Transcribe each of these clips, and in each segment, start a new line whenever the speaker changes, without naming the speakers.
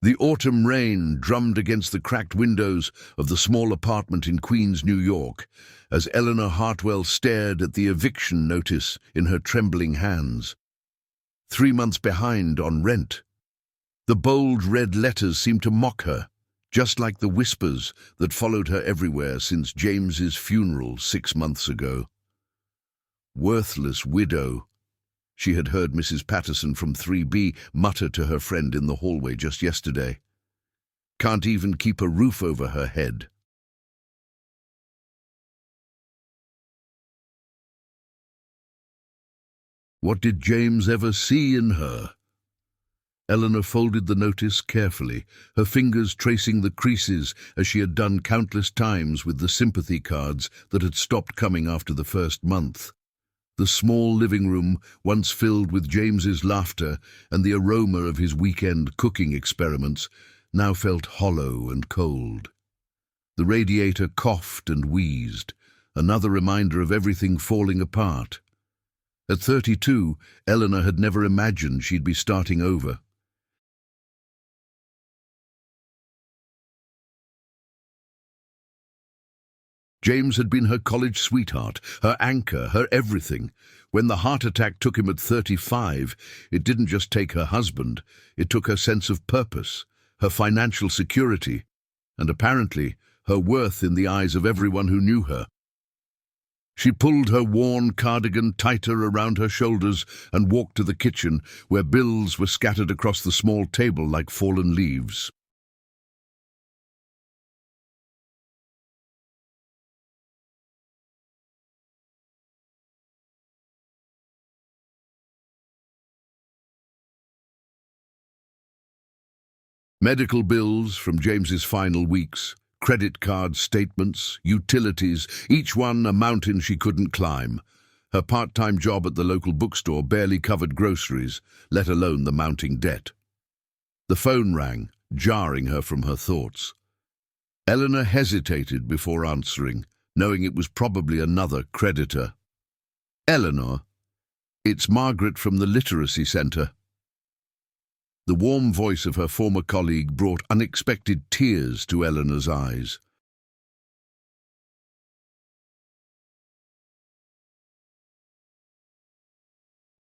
The autumn rain drummed against the cracked windows of the small apartment in Queens, New York, as Eleanor Hartwell stared at the eviction notice in her trembling hands. 3 months behind on rent. The bold red letters seemed to mock her, just like the whispers that followed her everywhere since James's funeral 6 months ago. Worthless widow, she had heard Mrs. Patterson from 3B mutter to her friend in the hallway just yesterday. Can't even keep a roof over her head. What did James ever see in her? Eleanor folded the notice carefully, her fingers tracing the creases as she had done countless times with the sympathy cards that had stopped coming after the first month. The small living room, once filled with James's laughter and the aroma of his weekend cooking experiments, now felt hollow and cold. The radiator coughed and wheezed, another reminder of everything falling apart. At 32, Eleanor had never imagined she'd be starting over. James had been her college sweetheart, her anchor, her everything. When the heart attack took him at 35, it didn't just take her husband, it took her sense of purpose, her financial security, and apparently her worth in the eyes of everyone who knew her. She pulled her worn cardigan tighter around her shoulders and walked to the kitchen, where bills were scattered across the small table like fallen leaves. Medical bills from James's final weeks, credit card statements, utilities, each one a mountain she couldn't climb. Her part-time job at the local bookstore barely covered groceries, let alone the mounting debt. The phone rang, jarring her from her thoughts. Eleanor hesitated before answering, knowing it was probably another creditor. "Eleanor, it's Margaret from the Literacy Centre." The warm voice of her former colleague brought unexpected tears to Eleanor's eyes.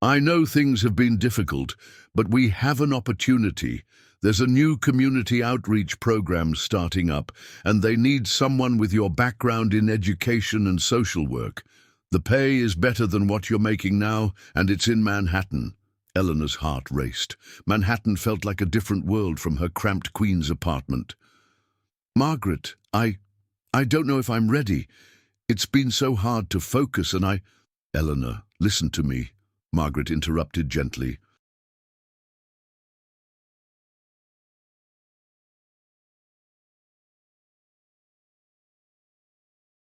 "I know things have been difficult, but we have an opportunity. There's a new community outreach program starting up, and they need someone with your background in education and social work. The pay is better than what you're making now, and it's in Manhattan." Eleanor's heart raced. Manhattan felt like a different world from her cramped Queens apartment. "Margaret, I don't know if I'm ready. It's been so hard to focus and "Eleanor, listen to me," Margaret interrupted gently.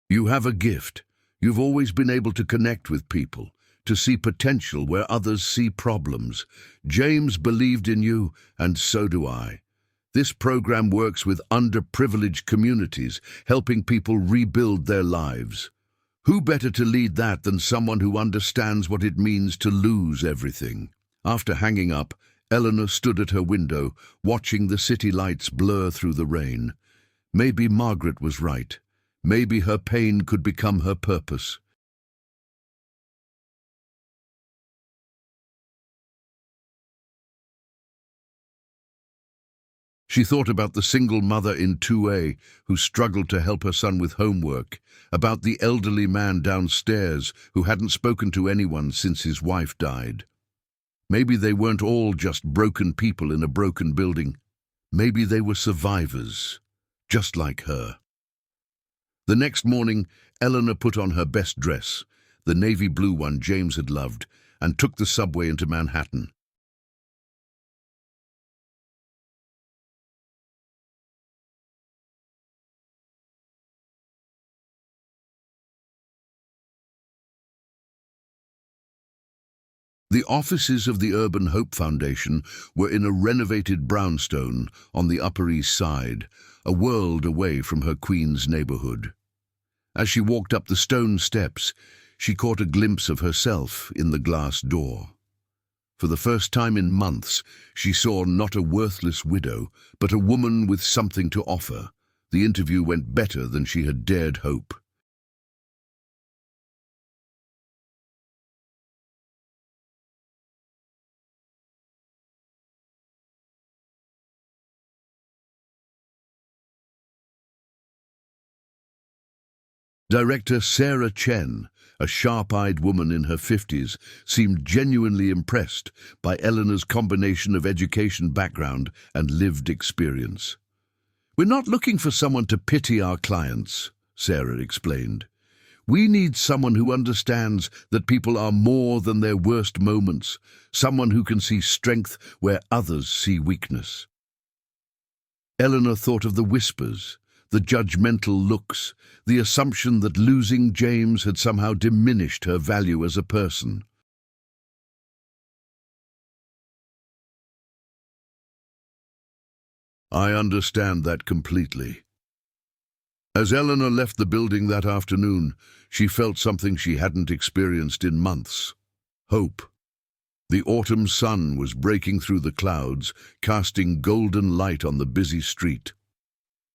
"You have a gift. You've always been able to connect with people, to see potential where others see problems. James believed in you, and so do I. This program works with underprivileged communities, helping people rebuild their lives. Who better to lead that than someone who understands what it means to lose everything?" After hanging up, Eleanor stood at her window, watching the city lights blur through the rain. Maybe Margaret was right. Maybe her pain could become her purpose. She thought about the single mother in 2A who struggled to help her son with homework, about the elderly man downstairs who hadn't spoken to anyone since his wife died. Maybe they weren't all just broken people in a broken building. Maybe they were survivors, just like her. The next morning, Eleanor put on her best dress, the navy blue one James had loved, and took the subway into Manhattan. The offices of the Urban Hope Foundation were in a renovated brownstone on the Upper East Side, a world away from her Queens neighborhood. As she walked up the stone steps, she caught a glimpse of herself in the glass door. For the first time in months, she saw not a worthless widow, but a woman with something to offer. The interview went better than she had dared hope. Director Sarah Chen, a sharp-eyed woman in her 50s, seemed genuinely impressed by Eleanor's combination of education background and lived experience. "We're not looking for someone to pity our clients," Sarah explained. "We need someone who understands that people are more than their worst moments, someone who can see strength where others see weakness." Eleanor thought of the whispers, the judgmental looks, the assumption that losing James had somehow diminished her value as a person. "I understand that completely." As Eleanor left the building that afternoon, she felt something she hadn't experienced in months: hope. The autumn sun was breaking through the clouds, casting golden light on the busy street.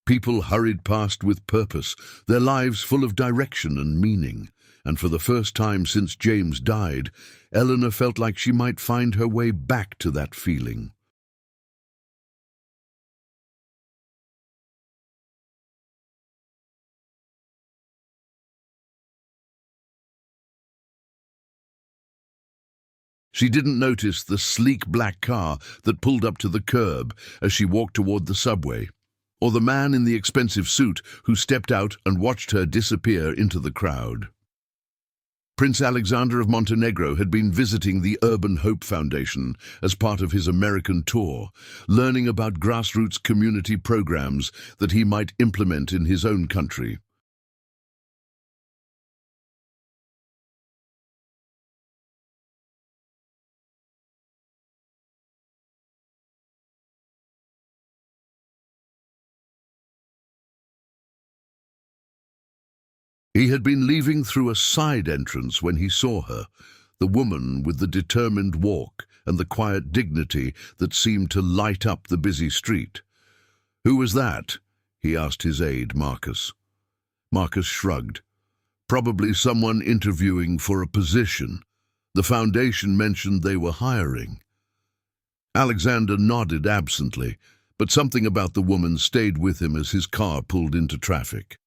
People hurried past with purpose, their lives full of direction and meaning, and for the first time since James died, Eleanor felt like she might find her way back to that feeling. She didn't notice the sleek black car that pulled up to the curb as she walked toward the subway, or the man in the expensive suit who stepped out and watched her disappear into the crowd. Prince Alexander of Montenegro had been visiting the Urban Hope Foundation as part of his American tour, learning about grassroots community programs that he might implement in his own country. He had been leaving through a side entrance when he saw her, the woman with the determined walk and the quiet dignity that seemed to light up the busy street. "Who was that?" he asked his aide, Marcus. Marcus shrugged. "Probably someone interviewing for a position. The foundation mentioned they were hiring." Alexander nodded absently, but something about the woman stayed with him as his car pulled into traffic.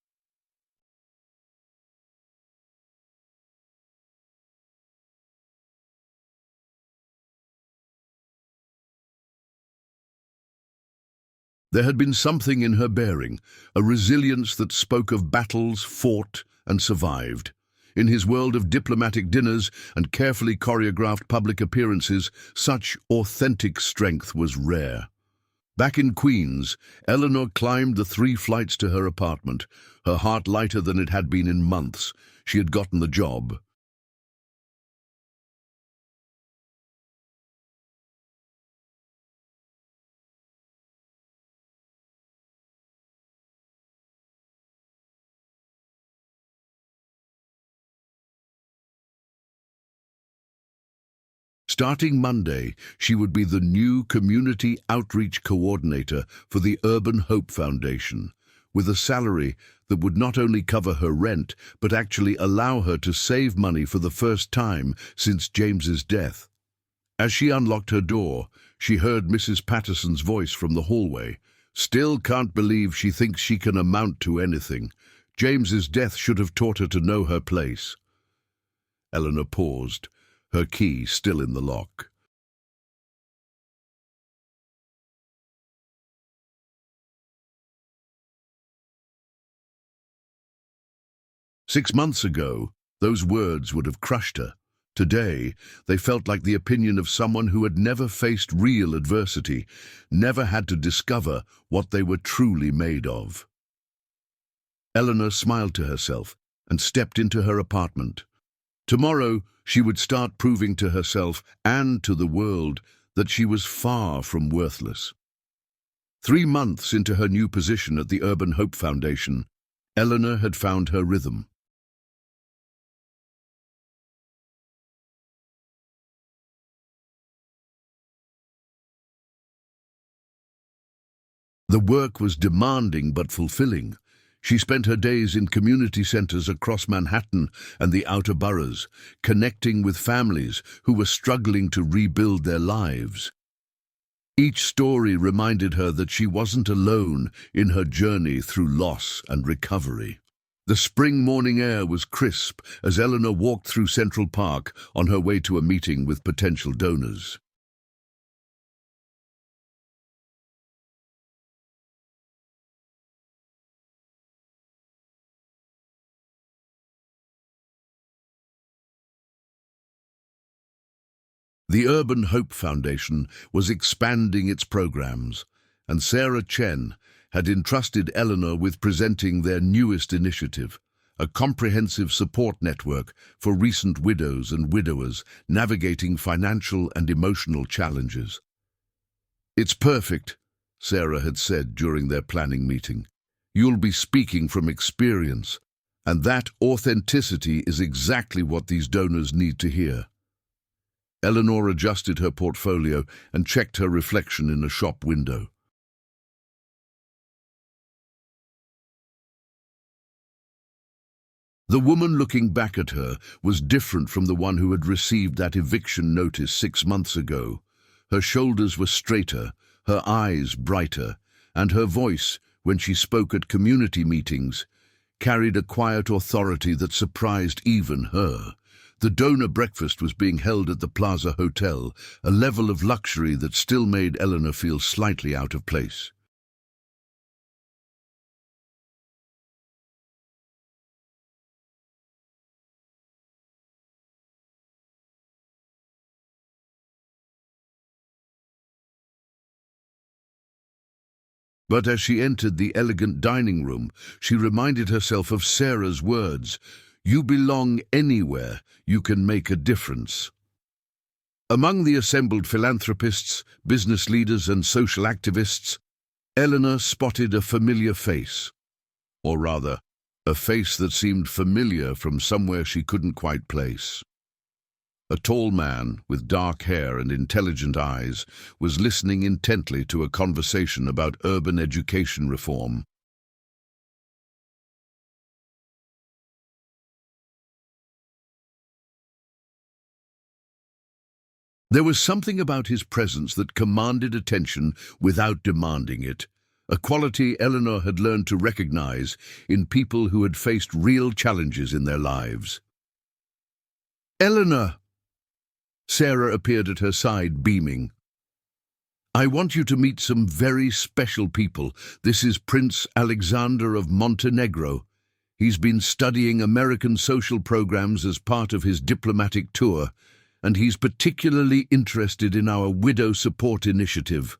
There had been something in her bearing, a resilience that spoke of battles fought and survived. In his world of diplomatic dinners and carefully choreographed public appearances, such authentic strength was rare. Back in Queens, Eleanor climbed the 3 flights to her apartment, her heart lighter than it had been in months. She had gotten the job. Starting Monday, she would be the new community outreach coordinator for the Urban Hope Foundation, with a salary that would not only cover her rent, but actually allow her to save money for the first time since James's death. As she unlocked her door, she heard Mrs. Patterson's voice from the hallway. "Still can't believe she thinks she can amount to anything. James's death should have taught her to know her place." Eleanor paused, her key still in the lock. 6 months ago, those words would have crushed her. Today, they felt like the opinion of someone who had never faced real adversity, never had to discover what they were truly made of. Eleanor smiled to herself and stepped into her apartment. Tomorrow, she would start proving to herself and to the world that she was far from worthless. 3 months into her new position at the Urban Hope Foundation, Eleanor had found her rhythm. The work was demanding but fulfilling. She spent her days in community centers across Manhattan and the outer boroughs, connecting with families who were struggling to rebuild their lives. Each story reminded her that she wasn't alone in her journey through loss and recovery. The spring morning air was crisp as Eleanor walked through Central Park on her way to a meeting with potential donors. The Urban Hope Foundation was expanding its programs, and Sarah Chen had entrusted Eleanor with presenting their newest initiative, a comprehensive support network for recent widows and widowers navigating financial and emotional challenges. "It's perfect," Sarah had said during their planning meeting. "You'll be speaking from experience, and that authenticity is exactly what these donors need to hear." Eleanor adjusted her portfolio and checked her reflection in a shop window. The woman looking back at her was different from the one who had received that eviction notice 6 months ago. Her shoulders were straighter, her eyes brighter, and her voice, when she spoke at community meetings, carried a quiet authority that surprised even her. The donor breakfast was being held at the Plaza Hotel, a level of luxury that still made Eleanor feel slightly out of place. But as she entered the elegant dining room, she reminded herself of Sarah's words, "You belong anywhere, you can make a difference." Among the assembled philanthropists, business leaders and social activists, Eleanor spotted a familiar face. Or rather, a face that seemed familiar from somewhere she couldn't quite place. A tall man with dark hair and intelligent eyes was listening intently to a conversation about urban education reform. There was something about his presence that commanded attention without demanding it, a quality Eleanor had learned to recognize in people who had faced real challenges in their lives. "Eleanor!" Sarah appeared at her side, beaming. "I want you to meet some very special people. This is Prince Alexander of Montenegro. He's been studying American social programs as part of his diplomatic tour, and he's particularly interested in our widow support initiative."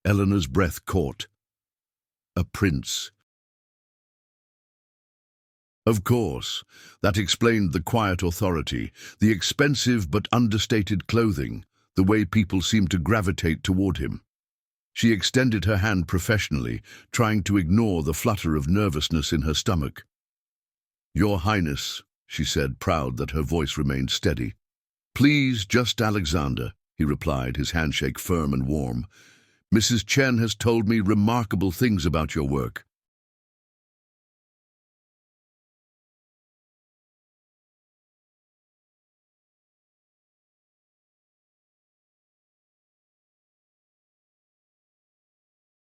Eleanor's breath caught. A prince. Of course, that explained the quiet authority, the expensive but understated clothing, the way people seemed to gravitate toward him. She extended her hand professionally, trying to ignore the flutter of nervousness in her stomach. "Your Highness," she said, proud that her voice remained steady. "Please, just Alexander," he replied, his handshake firm and warm. "Mrs. Chen has told me remarkable things about your work."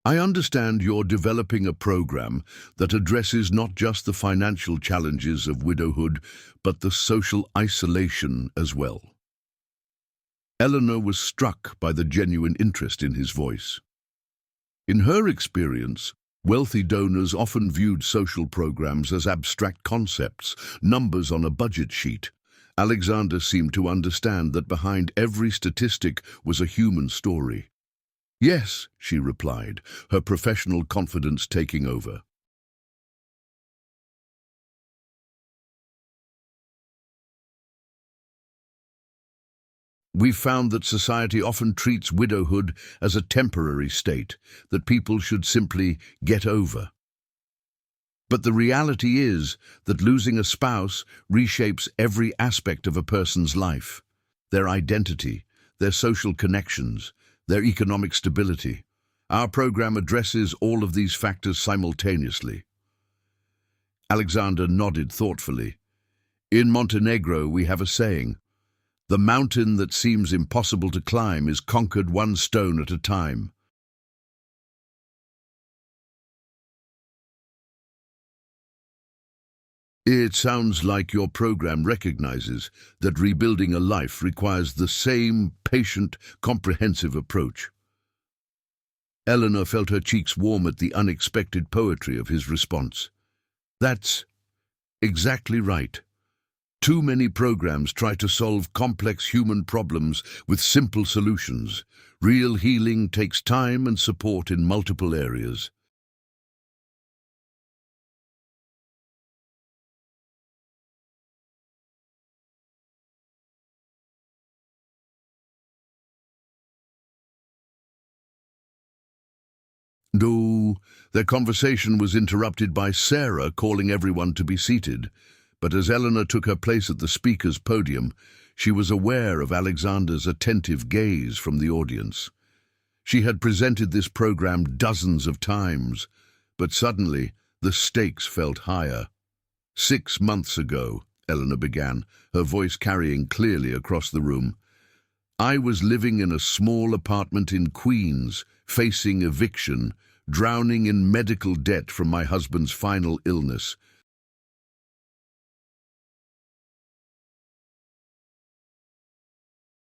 "I understand you're developing a program that addresses not just the financial challenges of widowhood, but the social isolation as well." Eleanor was struck by the genuine interest in his voice. In her experience, wealthy donors often viewed social programs as abstract concepts, numbers on a budget sheet. Alexander seemed to understand that behind every statistic was a human story. "Yes," she replied, her professional confidence taking over. "We've found that society often treats widowhood as a temporary state that people should simply get over. But the reality is that losing a spouse reshapes every aspect of a person's life, their identity, their social connections, their economic stability. Our program addresses all of these factors simultaneously. Alexander nodded thoughtfully. In Montenegro, we have a saying, "The mountain that seems impossible to climb is conquered one stone at a time." It sounds like your program recognizes that rebuilding a life requires the same patient, comprehensive approach. Eleanor felt her cheeks warm at the unexpected poetry of his response. That's exactly right. Too many programs try to solve complex human problems with simple solutions. Real healing takes time and support in multiple areas. No, their conversation was interrupted by Sarah calling everyone to be seated. But as Eleanor took her place at the speaker's podium, she was aware of Alexander's attentive gaze from the audience. She had presented this program dozens of times, but suddenly the stakes felt higher. 6 months ago, Eleanor began, her voice carrying clearly across the room, I was living in a small apartment in Queens, facing eviction, drowning in medical debt from my husband's final illness.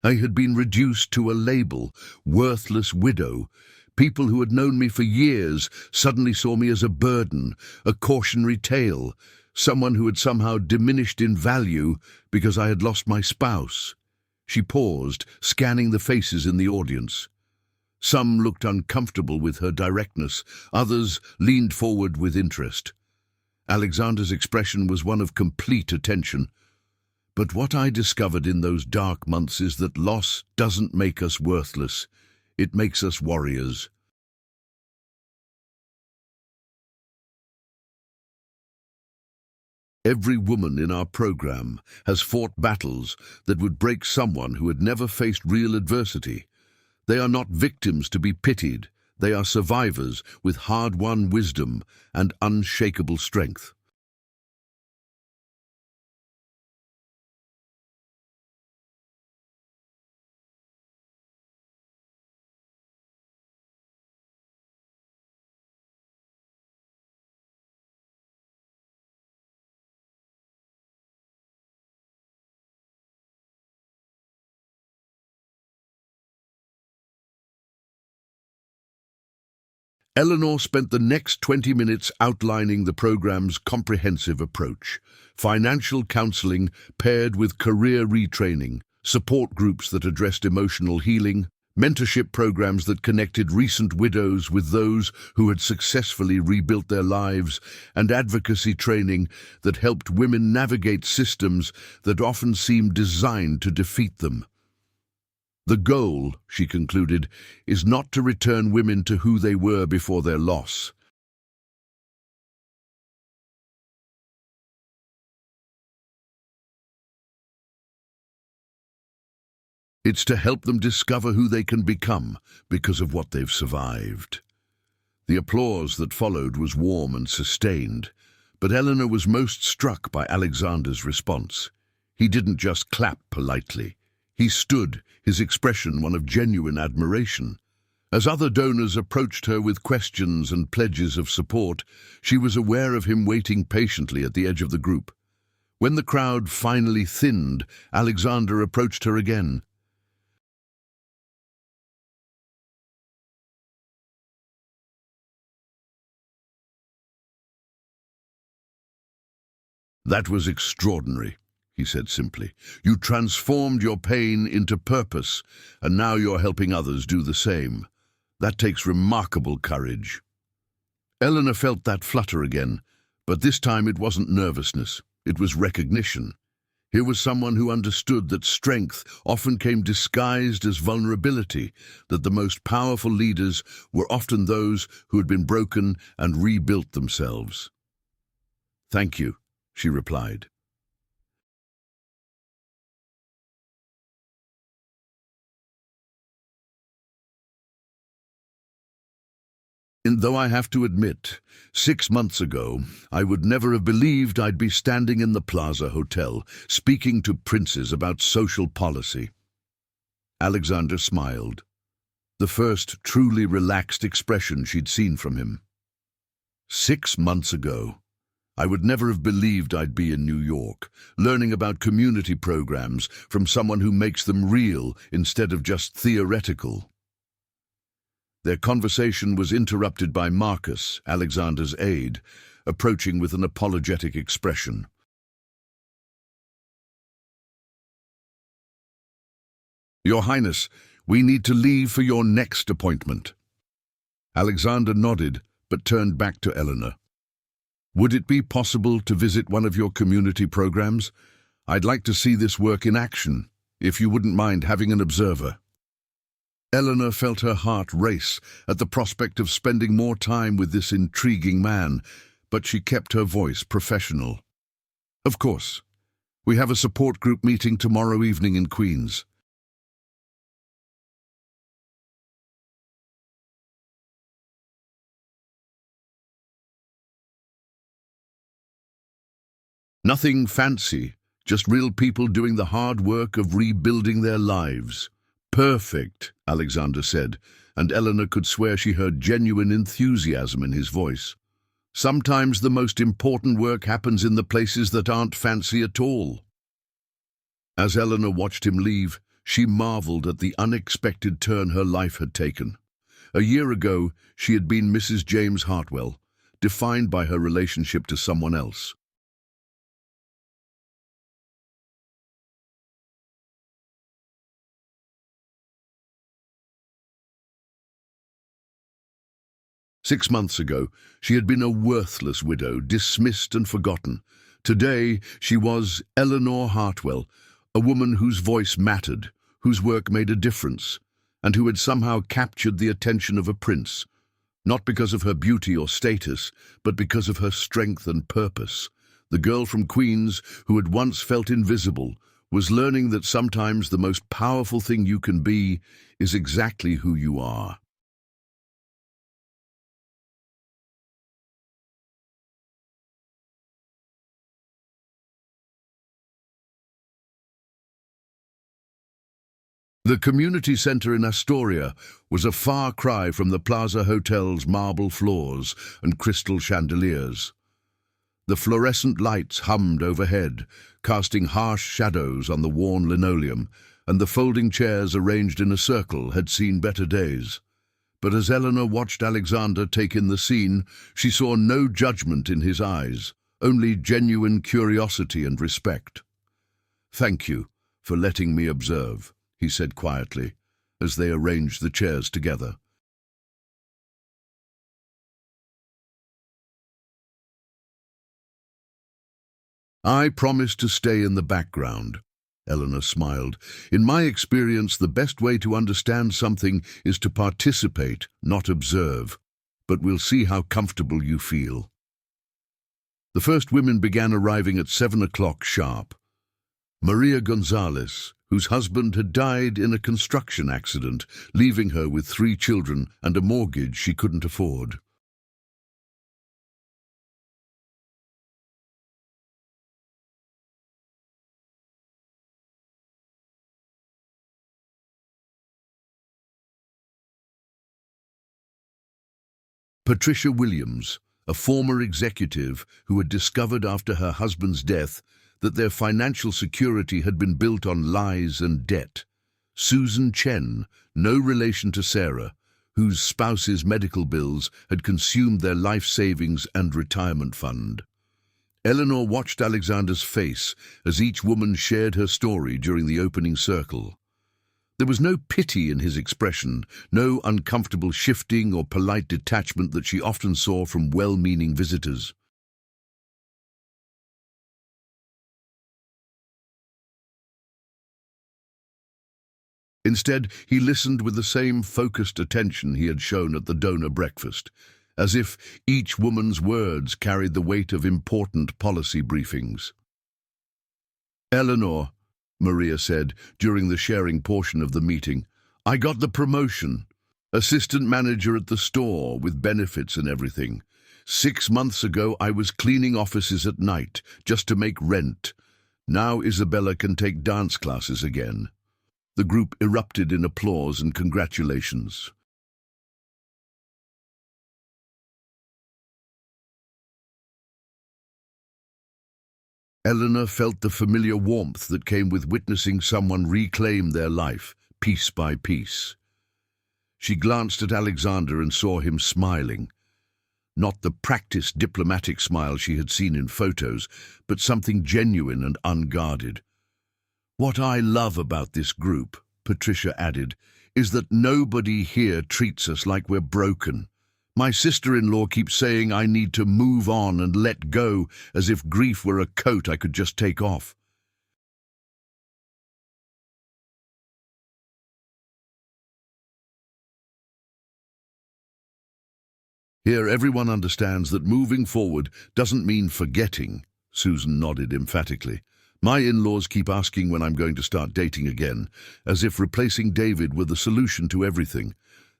I had been reduced to a label, worthless widow. People who had known me for years suddenly saw me as a burden, a cautionary tale, someone who had somehow diminished in value because I had lost my spouse. She paused, scanning the faces in the audience. Some looked uncomfortable with her directness, others leaned forward with interest. Alexander's expression was one of complete attention. But what I discovered in those dark months is that loss doesn't make us worthless. It makes us warriors. Every woman in our program has fought battles that would break someone who had never faced real adversity. They are not victims to be pitied. They are survivors with hard-won wisdom and unshakable strength. Eleanor spent the next 20 minutes outlining the program's comprehensive approach. Financial counseling paired with career retraining, support groups that addressed emotional healing, mentorship programs that connected recent widows with those who had successfully rebuilt their lives, and advocacy training that helped women navigate systems that often seemed designed to defeat them. The goal, she concluded, is not to return women to who they were before their loss. It's to help them discover who they can become because of what they've survived. The applause that followed was warm and sustained, but Eleanor was most struck by Alexander's response. He didn't just clap politely. He stood, his expression one of genuine admiration. As other donors approached her with questions and pledges of support, she was aware of him waiting patiently at the edge of the group. When the crowd finally thinned, Alexander approached her again. That was extraordinary, he said simply. You transformed your pain into purpose, and now you're helping others do the same. That takes remarkable courage. Eleanor felt that flutter again, but this time it wasn't nervousness, it was recognition. Here was someone who understood that strength often came disguised as vulnerability, that the most powerful leaders were often those who had been broken and rebuilt themselves. Thank you, she replied. Though I have to admit, 6 months ago, I would never have believed I'd be standing in the Plaza Hotel, speaking to princes about social policy." Alexander smiled, the first truly relaxed expression she'd seen from him. 6 months ago, I would never have believed I'd be in New York, learning about community programs from someone who makes them real instead of just theoretical. Their conversation was interrupted by Marcus, Alexander's aide, approaching with an apologetic expression. "Your Highness, we need to leave for your next appointment." Alexander nodded, but turned back to Eleanor. "Would it be possible to visit one of your community programs? I'd like to see this work in action, if you wouldn't mind having an observer." Eleanor felt her heart race at the prospect of spending more time with this intriguing man, but she kept her voice professional. "Of course. We have a support group meeting tomorrow evening in Queens." "Nothing fancy, just real people doing the hard work of rebuilding their lives." "Perfect," Alexander said, and Eleanor could swear she heard genuine enthusiasm in his voice. "Sometimes the most important work happens in the places that aren't fancy at all." As Eleanor watched him leave, she marveled at the unexpected turn her life had taken. A year ago, she had been Mrs. James Hartwell, defined by her relationship to someone else. "6 months ago, she had been a worthless widow, dismissed and forgotten. Today, she was Eleanor Hartwell, a woman whose voice mattered, whose work made a difference, and who had somehow captured the attention of a prince, not because of her beauty or status, but because of her strength and purpose. The girl from Queens, who had once felt invisible, was learning that sometimes the most powerful thing you can be is exactly who you are. The community center in Astoria was a far cry from the Plaza Hotel's marble floors and crystal chandeliers. The fluorescent lights hummed overhead, casting harsh shadows on the worn linoleum, and the folding chairs arranged in a circle had seen better days. But as Eleanor watched Alexander take in the scene, she saw no judgment in his eyes, only genuine curiosity and respect. "Thank you for letting me observe," he said quietly, as they arranged the chairs together. "I promise to stay in the background," Eleanor smiled. "In my experience, the best way to understand something is to participate, not observe. But we'll see how comfortable you feel." The first women began arriving at 7 o'clock sharp. Maria Gonzalez, whose husband had died in a construction accident, leaving her with 3 children and a mortgage she couldn't afford. Patricia Williams, a former executive who had discovered after her husband's death that their financial security had been built on lies and debt. Susan Chen, no relation to Sarah, whose spouse's medical bills had consumed their life savings and retirement fund. Eleanor watched Alexander's face as each woman shared her story during the opening circle. There was no pity in his expression, no uncomfortable shifting or polite detachment that she often saw from well-meaning visitors. Instead, he listened with the same focused attention he had shown at the donor breakfast, as if each woman's words carried the weight of important policy briefings. "Eleanor," Maria said during the sharing portion of the meeting, "I got the promotion. Assistant manager at the store with benefits and everything. 6 months ago, I was cleaning offices at night just to make rent. Now Isabella can take dance classes again. The group erupted in applause and congratulations. Eleanor felt the familiar warmth that came with witnessing someone reclaim their life, piece by piece. She glanced at Alexander and saw him smiling. Not the practiced diplomatic smile she had seen in photos, but something genuine and unguarded. What I love about this group, Patricia added, is that nobody here treats us like we're broken. My sister-in-law keeps saying I need to move on and let go, as if grief were a coat I could just take off. Here everyone understands that moving forward doesn't mean forgetting, Susan nodded emphatically. My in-laws keep asking when I'm going to start dating again, as if replacing David were the solution to everything.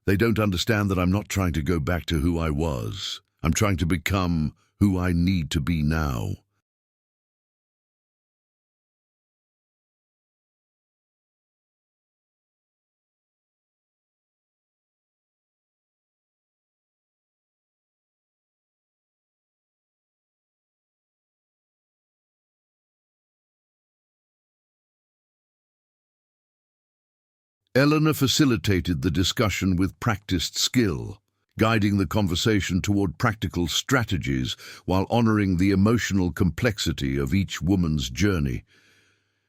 They don't understand that I'm not trying to go back to who I was. I'm trying to become who I need to be now. Eleanor facilitated the discussion with practiced skill, guiding the conversation toward practical strategies while honoring the emotional complexity of each woman's journey.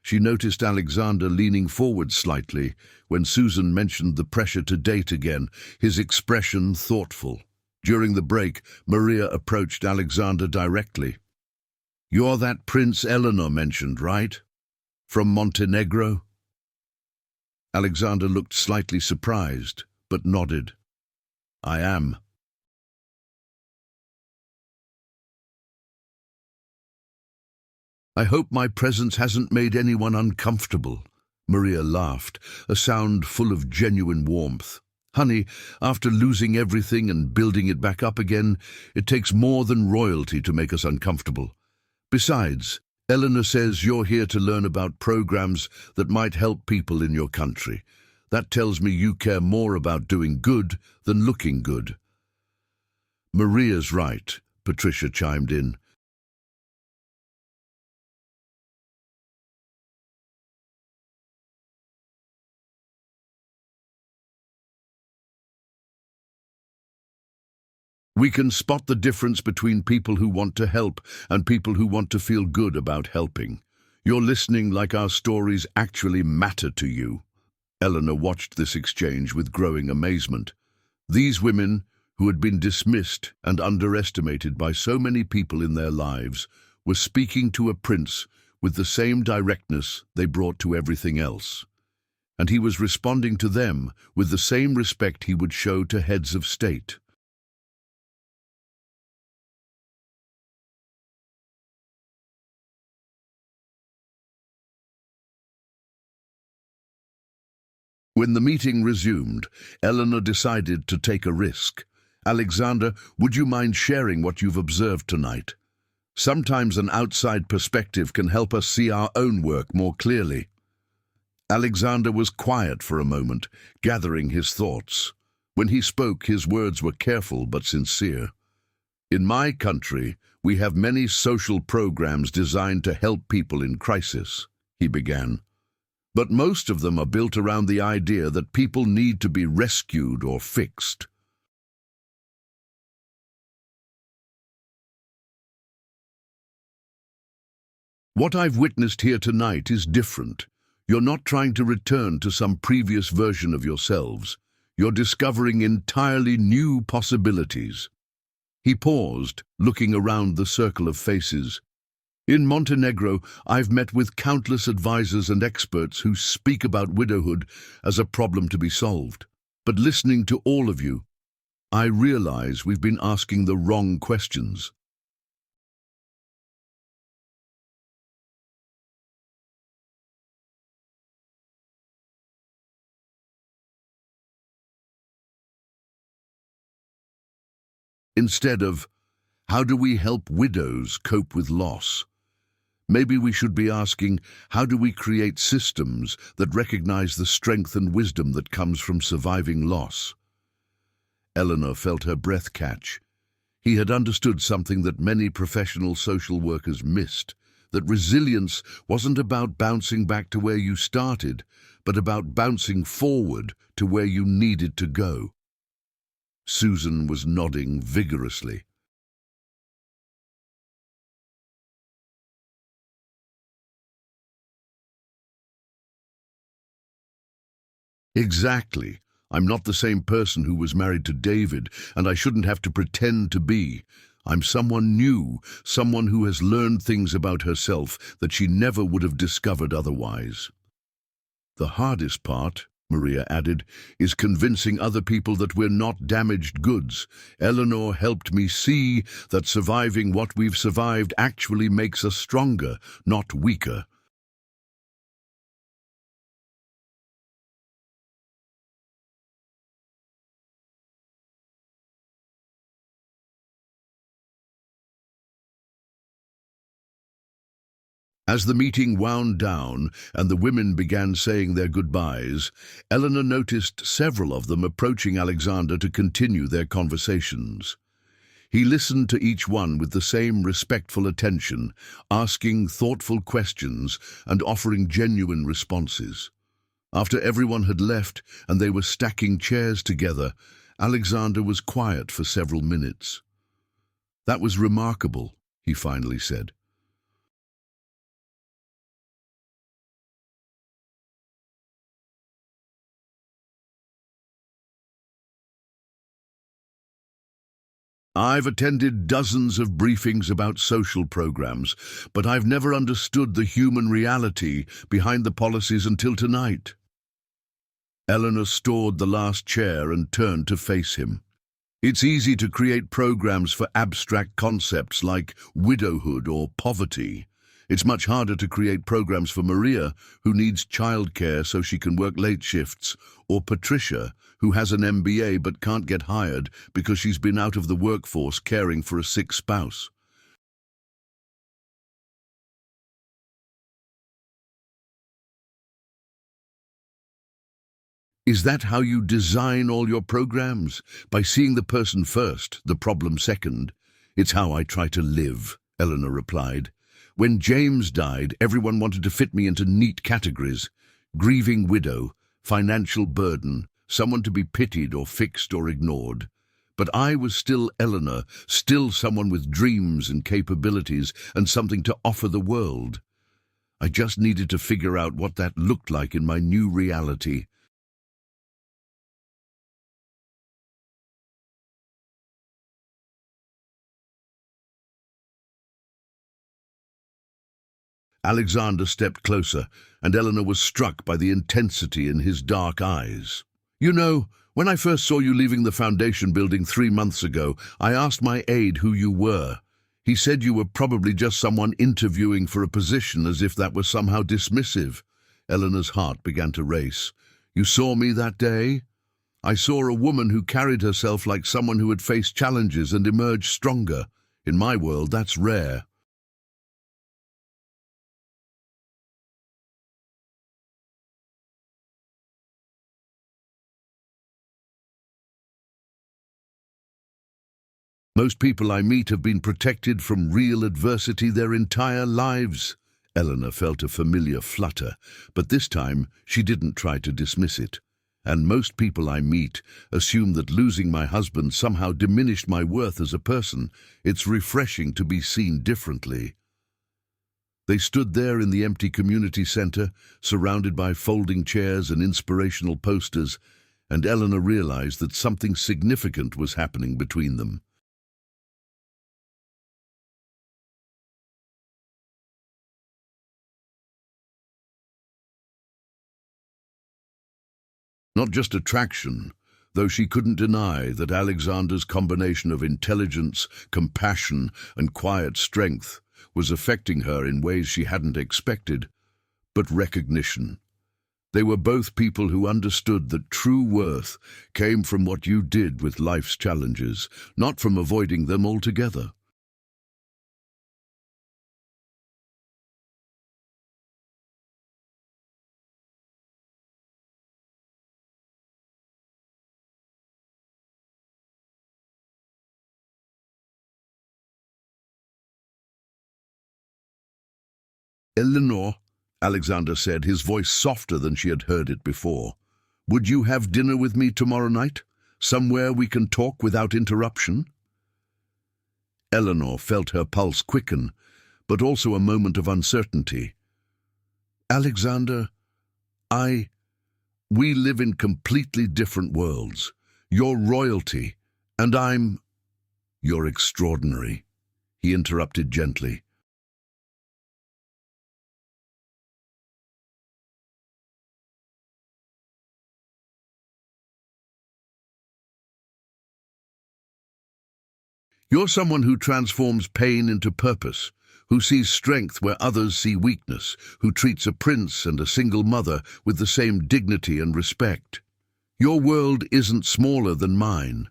She noticed Alexander leaning forward slightly when Susan mentioned the pressure to date again, his expression thoughtful. During the break, Maria approached Alexander directly. "You're that Prince Eleanor mentioned, right? From Montenegro?" Alexander looked slightly surprised, but nodded. "I am." "I hope my presence hasn't made anyone uncomfortable." Maria laughed, a sound full of genuine warmth. "Honey, after losing everything and building it back up again, it takes more than royalty to make us uncomfortable. Besides, Eleanor says you're here to learn about programs that might help people in your country. That tells me you care more about doing good than looking good." "Maria's right," Patricia chimed in. "We can spot the difference between people who want to help and people who want to feel good about helping. You're listening like our stories actually matter to you." Eleanor watched this exchange with growing amazement. These women, who had been dismissed and underestimated by so many people in their lives, were speaking to a prince with the same directness they brought to everything else. And he was responding to them with the same respect he would show to heads of state. When the meeting resumed, Eleanor decided to take a risk. "Alexander, would you mind sharing what you've observed tonight? Sometimes an outside perspective can help us see our own work more clearly." Alexander was quiet for a moment, gathering his thoughts. When he spoke, his words were careful but sincere. "In my country, we have many social programs designed to help people in crisis," he began. "But most of them are built around the idea that people need to be rescued or fixed. What I've witnessed here tonight is different. You're not trying to return to some previous version of yourselves. You're discovering entirely new possibilities." He paused, looking around the circle of faces. "In Montenegro, I've met with countless advisors and experts who speak about widowhood as a problem to be solved. But listening to all of you, I realize we've been asking the wrong questions. Instead of, how do we help widows cope with loss? Maybe we should be asking, how do we create systems that recognize the strength and wisdom that comes from surviving loss? Eleanor felt her breath catch. He had understood something that many professional social workers missed, that resilience wasn't about bouncing back to where you started, but about bouncing forward to where you needed to go. Susan was nodding vigorously. Exactly. I'm not the same person who was married to David, and I shouldn't have to pretend to be. I'm someone new, someone who has learned things about herself that she never would have discovered otherwise. The hardest part, Maria added, is convincing other people that we're not damaged goods. Eleanor helped me see that surviving what we've survived actually makes us stronger, not weaker. As the meeting wound down and the women began saying their goodbyes, Eleanor noticed several of them approaching Alexander to continue their conversations. He listened to each one with the same respectful attention, asking thoughtful questions and offering genuine responses. After everyone had left and they were stacking chairs together, Alexander was quiet for several minutes. "That was remarkable," he finally said. "I've attended dozens of briefings about social programs, but I've never understood the human reality behind the policies until tonight." Eleanor stored the last chair and turned to face him. "It's easy to create programs for abstract concepts like widowhood or poverty. It's much harder to create programs for Maria, who needs childcare so she can work late shifts, or Patricia, who has an MBA but can't get hired because she's been out of the workforce caring for a sick spouse." "Is that how you design all your programs? By seeing the person first, the problem second?" "It's how I try to live," Eleanor replied. "When James died, everyone wanted to fit me into neat categories: grieving widow, financial burden, someone to be pitied or fixed or ignored. But I was still Eleanor, still someone with dreams and capabilities and something to offer the world. I just needed to figure out what that looked like in my new reality." Alexander stepped closer, and Eleanor was struck by the intensity in his dark eyes. "You know, when I first saw you leaving the foundation building 3 months ago, I asked my aide who you were. He said you were probably just someone interviewing for a position, as if that was somehow dismissive." Eleanor's heart began to race. "You saw me that day? I saw a woman who carried herself like someone who had faced challenges and emerged stronger. In my world, that's rare." "Most people I meet have been protected from real adversity their entire lives." Eleanor felt a familiar flutter, but this time she didn't try to dismiss it. "And most people I meet assume that losing my husband somehow diminished my worth as a person. It's refreshing to be seen differently." They stood there in the empty community center, surrounded by folding chairs and inspirational posters, and Eleanor realized that something significant was happening between them. Not just attraction, though she couldn't deny that Alexander's combination of intelligence, compassion, and quiet strength was affecting her in ways she hadn't expected, but recognition. They were both people who understood that true worth came from what you did with life's challenges, not from avoiding them altogether. Eleanor, Alexander said, his voice softer than she had heard it before. Would you have dinner with me tomorrow night? Somewhere we can talk without interruption? Eleanor felt her pulse quicken, but also a moment of uncertainty. Alexander, we live in completely different worlds. You're royalty, and You're extraordinary, he interrupted gently. You're someone who transforms pain into purpose, who sees strength where others see weakness, who treats a prince and a single mother with the same dignity and respect. Your world isn't smaller than mine.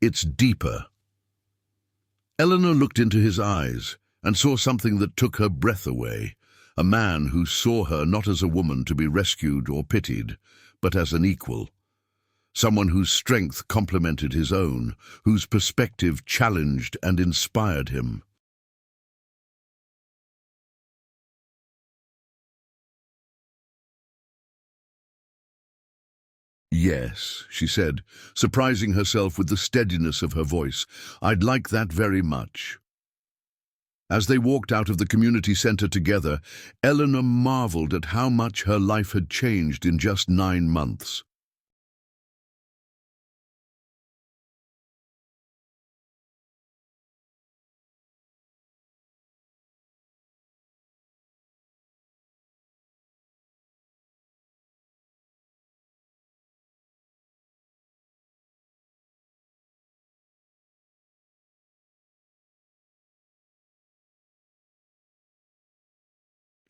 It's deeper. Eleanor looked into his eyes and saw something that took her breath away, a man who saw her not as a woman to be rescued or pitied, but as an equal. Someone whose strength complemented his own, whose perspective challenged and inspired him. Yes, she said, surprising herself with the steadiness of her voice. I'd like that very much. As they walked out of the community center together, Eleanor marveled at how much her life had changed in just 9 months.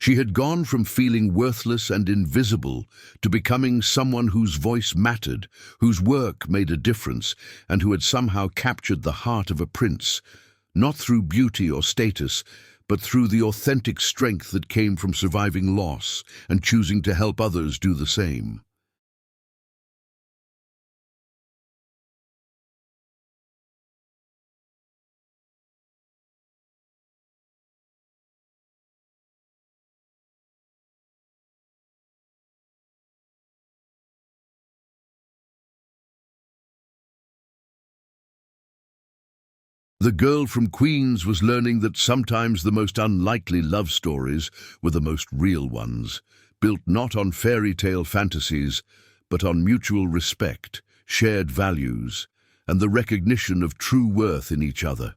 She had gone from feeling worthless and invisible to becoming someone whose voice mattered, whose work made a difference, and who had somehow captured the heart of a prince, not through beauty or status, but through the authentic strength that came from surviving loss and choosing to help others do the same. The girl from Queens was learning that sometimes the most unlikely love stories were the most real ones, built not on fairy tale fantasies, but on mutual respect, shared values, and the recognition of true worth in each other.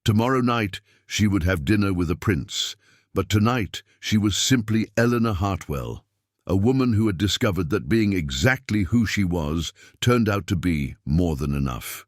Tomorrow night she would have dinner with a prince, but tonight she was simply Eleanor Hartwell, a woman who had discovered that being exactly who she was turned out to be more than enough.